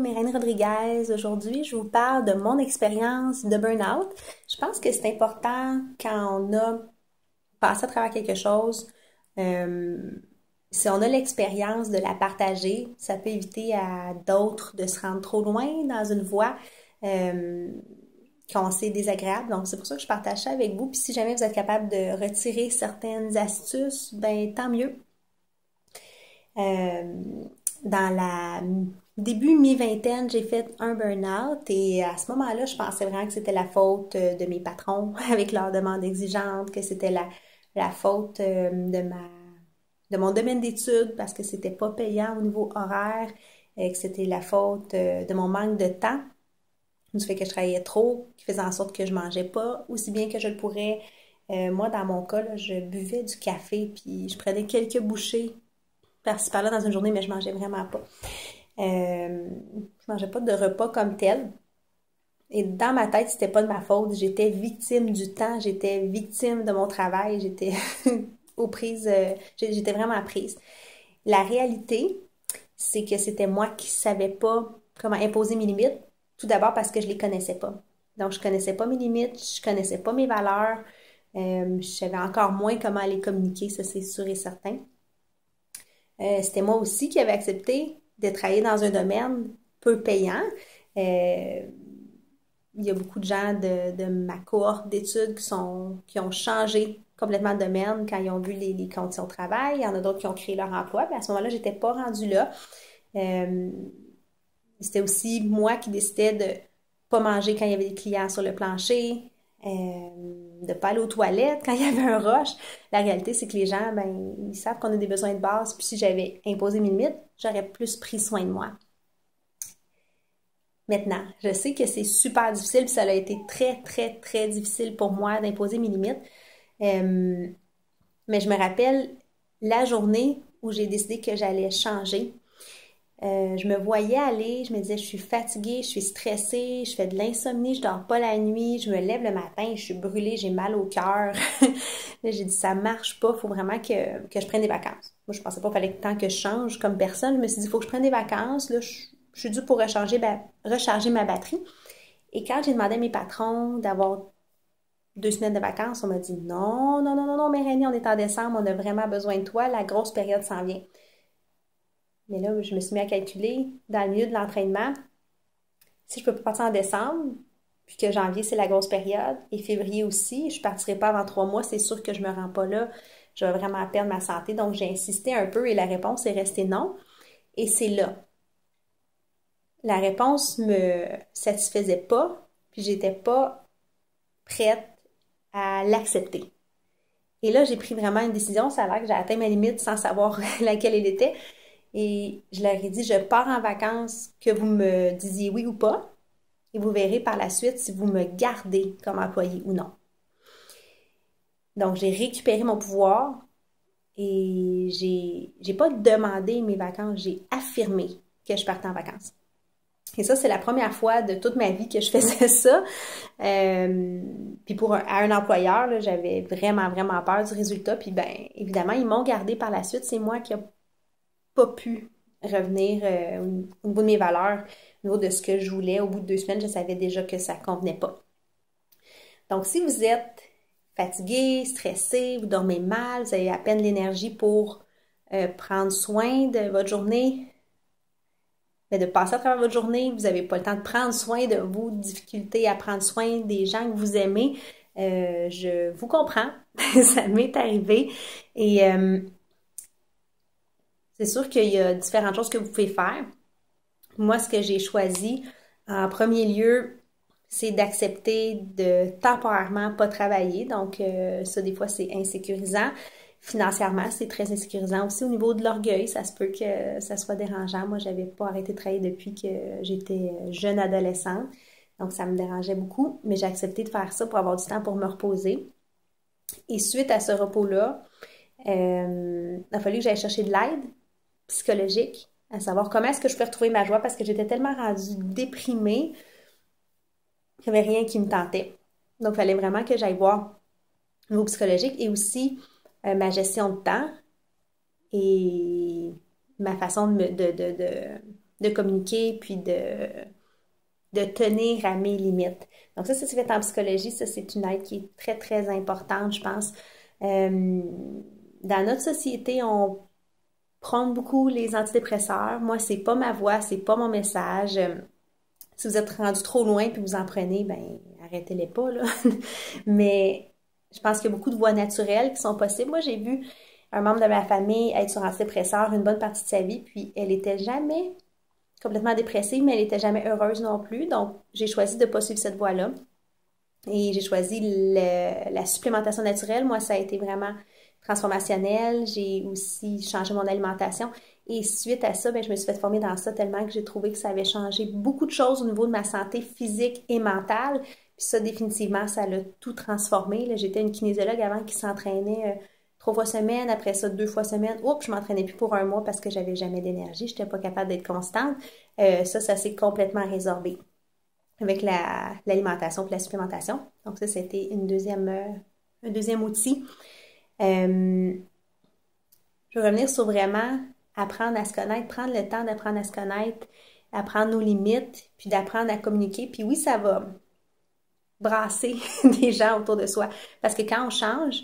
Mérène Rodriguez. Aujourd'hui, je vous parle de mon expérience de burn-out. Je pense que c'est important quand on a passé à travers quelque chose, euh, si on a l'expérience de la partager, ça peut éviter à d'autres de se rendre trop loin dans une voie qu'on sait désagréable. Donc, c'est pour ça que je partage ça avec vous. Puis si jamais vous êtes capable de retirer certaines astuces, ben tant mieux. Dans la début mi-vingtaine, j'ai fait un burn-out et à ce moment-là, je pensais vraiment que c'était la faute de mes patrons avec leurs demandes exigeantes, que c'était la faute de mon domaine d'études parce que c'était pas payant au niveau horaire, et que c'était la faute de mon manque de temps, du fait que je travaillais trop, qui faisait en sorte que je mangeais pas aussi bien que je le pourrais. Moi, dans mon cas, là, je buvais du café puis je prenais quelques bouchées par-ci par-là dans une journée, mais je mangeais vraiment pas. Je mangeais pas de repas comme tel. Et dans ma tête, c'était pas de ma faute. J'étais victime du temps, j'étais victime de mon travail, j'étais aux prises, j'étais vraiment prise. La réalité, c'est que c'était moi qui savais pas comment imposer mes limites. Tout d'abord parce que je les connaissais pas. Donc, je connaissais pas mes limites, je connaissais pas mes valeurs, je savais encore moins comment les communiquer, ça c'est sûr et certain. C'était moi aussi qui avais accepté de travailler dans un domaine peu payant. Il y a beaucoup de gens de ma cohorte d'études qui ont changé complètement de domaine quand ils ont vu les conditions de travail. Il y en a d'autres qui ont créé leur emploi. Puis à ce moment-là, j'étais pas rendue là. C'était aussi moi qui décidais de pas manger quand il y avait des clients sur le plancher, de pas aller aux toilettes quand il y avait un rush. La réalité, c'est que les gens, ben, ils savent qu'on a des besoins de base. Puis si j'avais imposé mes limites, j'aurais plus pris soin de moi. Maintenant, je sais que c'est super difficile, puis ça a été très, très, très difficile pour moi d'imposer mes limites. Mais je me rappelle la journée où j'ai décidé que j'allais changer. Je me voyais aller, je me disais, je suis fatiguée, je suis stressée, je fais de l'insomnie, je dors pas la nuit, je me lève le matin, je suis brûlée, j'ai mal au cœur. Là, j'ai dit, ça marche pas, faut vraiment que je prenne des vacances. Moi, je pensais pas qu'il fallait tant que je change comme personne. Je me suis dit, il faut que je prenne des vacances. Là, je suis due pour recharger ma batterie. Et quand j'ai demandé à mes patrons d'avoir 2 semaines de vacances, on m'a dit, non, non, non, non, non, Méranie, on est en décembre, on a vraiment besoin de toi, la grosse période s'en vient. Mais là, je me suis mis à calculer dans le milieu de l'entraînement, si je peux pas partir en décembre, puis que janvier, c'est la grosse période, et février aussi, je partirai pas avant 3 mois, c'est sûr que je me rends pas là, je vais vraiment perdre ma santé. Donc, j'ai insisté un peu et la réponse est restée non. Et c'est là. La réponse me satisfaisait pas, puis j'étais pas prête à l'accepter. Et là, j'ai pris vraiment une décision, ça a l'air que j'ai atteint ma limite sans savoir laquelle elle était. Et je leur ai dit, je pars en vacances, que vous me disiez oui ou pas, et vous verrez par la suite si vous me gardez comme employé ou non. Donc, j'ai récupéré mon pouvoir et j'ai pas demandé mes vacances, j'ai affirmé que je partais en vacances. Et ça, c'est la première fois de toute ma vie que je faisais ça. Puis à un employeur, là, j'avais vraiment, vraiment peur du résultat. Puis ben, évidemment, ils m'ont gardé par la suite. C'est moi qui n'ai pas pu revenir au niveau de mes valeurs, au niveau de ce que je voulais. Au bout de 2 semaines, je savais déjà que ça ne convenait pas. Donc, si vous êtes fatigué, stressé, vous dormez mal, vous avez à peine l'énergie pour prendre soin de votre journée, mais de passer à travers votre journée, vous n'avez pas le temps de prendre soin de vos difficultés à prendre soin des gens que vous aimez, je vous comprends, ça m'est arrivé. Et c'est sûr qu'il y a différentes choses que vous pouvez faire. Moi, ce que j'ai choisi, en premier lieu, c'est d'accepter de temporairement pas travailler. Donc, ça, des fois, c'est insécurisant. Financièrement, c'est très insécurisant. Aussi, au niveau de l'orgueil, ça se peut que ça soit dérangeant. Moi, j'avais pas arrêté de travailler depuis que j'étais jeune adolescente. Donc, ça me dérangeait beaucoup. Mais j'ai accepté de faire ça pour avoir du temps pour me reposer. Et suite à ce repos-là, il a fallu que j'aille chercher de l'aide psychologique, à savoir comment est-ce que je peux retrouver ma joie parce que j'étais tellement rendue déprimée qu'il n'y avait rien qui me tentait. Donc, il fallait vraiment que j'aille voir au niveau psychologique et aussi ma gestion de temps et ma façon de de communiquer, puis de tenir à mes limites. Donc ça, c'est fait en psychologie. Ça, c'est une aide qui est très, très importante, je pense. Dans notre société, on prône beaucoup les antidépresseurs. Moi, c'est pas ma voix, c'est pas mon message. Si vous êtes rendu trop loin puis vous en prenez, ben arrêtez-les pas, là. Mais je pense qu'il y a beaucoup de voies naturelles qui sont possibles. Moi, j'ai vu un membre de ma famille être sur antidépresseur une bonne partie de sa vie, puis elle était jamais complètement dépressive, mais elle était jamais heureuse non plus. Donc, j'ai choisi de ne pas suivre cette voie-là. Et j'ai choisi la supplémentation naturelle. Moi, ça a été vraiment transformationnel. J'ai aussi changé mon alimentation. Et suite à ça, ben, je me suis fait former dans ça tellement que j'ai trouvé que ça avait changé beaucoup de choses au niveau de ma santé physique et mentale. Puis ça, définitivement, ça l'a tout transformé. J'étais une kinésiologue avant qui s'entraînait 3 fois semaine, après ça 2 fois semaine. Oups, je m'entraînais plus pour un mois parce que j'avais jamais d'énergie, je n'étais pas capable d'être constante. Ça s'est complètement résorbé avec l'alimentation et la supplémentation. Donc ça, c'était un deuxième outil. Je vais revenir sur vraiment apprendre à se connaître, prendre le temps d'apprendre à se connaître, apprendre nos limites, puis d'apprendre à communiquer. Puis oui, ça va brasser des gens autour de soi. Parce que quand on change,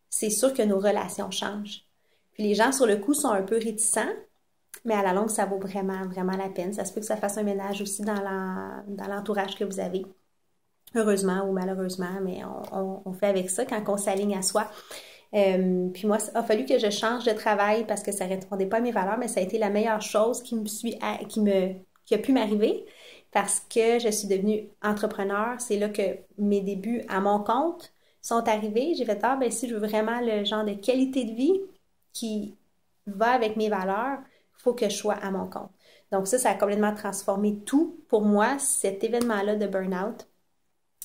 c'est sûr que nos relations changent. Puis les gens, sur le coup, sont un peu réticents, mais à la longue, ça vaut vraiment, vraiment la peine. Ça se peut que ça fasse un ménage aussi dans l'entourage que vous avez. Heureusement ou malheureusement, mais on fait avec ça quand on s'aligne à soi. Puis moi, il a fallu que je change de travail parce que ça ne répondait pas à mes valeurs, mais ça a été la meilleure chose qui a pu m'arriver parce que je suis devenue entrepreneur. C'est là que mes débuts à mon compte sont arrivés. J'ai fait, ben si je veux vraiment le genre de qualité de vie qui va avec mes valeurs, il faut que je sois à mon compte. Donc ça a complètement transformé tout pour moi, cet événement-là de burn-out.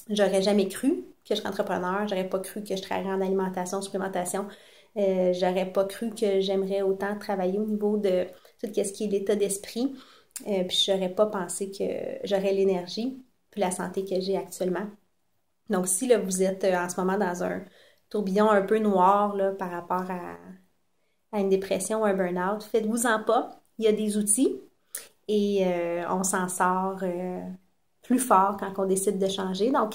J'aurais jamais cru que je serais entrepreneur, j'aurais pas cru que je travaillerais en alimentation, supplémentation, j'aurais pas cru que j'aimerais autant travailler au niveau de tout ce qui est l'état d'esprit, puis j'aurais pas pensé que j'aurais l'énergie puis la santé que j'ai actuellement. Donc si là, vous êtes en ce moment dans un tourbillon un peu noir là, par rapport à une dépression ou un burn-out, faites-vous-en pas, il y a des outils et on s'en sort plus fort quand on décide de changer. Donc,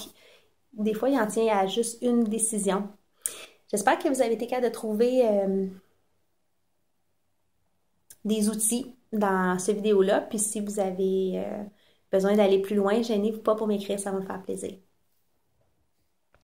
des fois, il en tient à juste une décision. J'espère que vous avez été capable de trouver des outils dans cette vidéo-là. Puis si vous avez besoin d'aller plus loin, gênez-vous pas pour m'écrire, ça va me faire plaisir.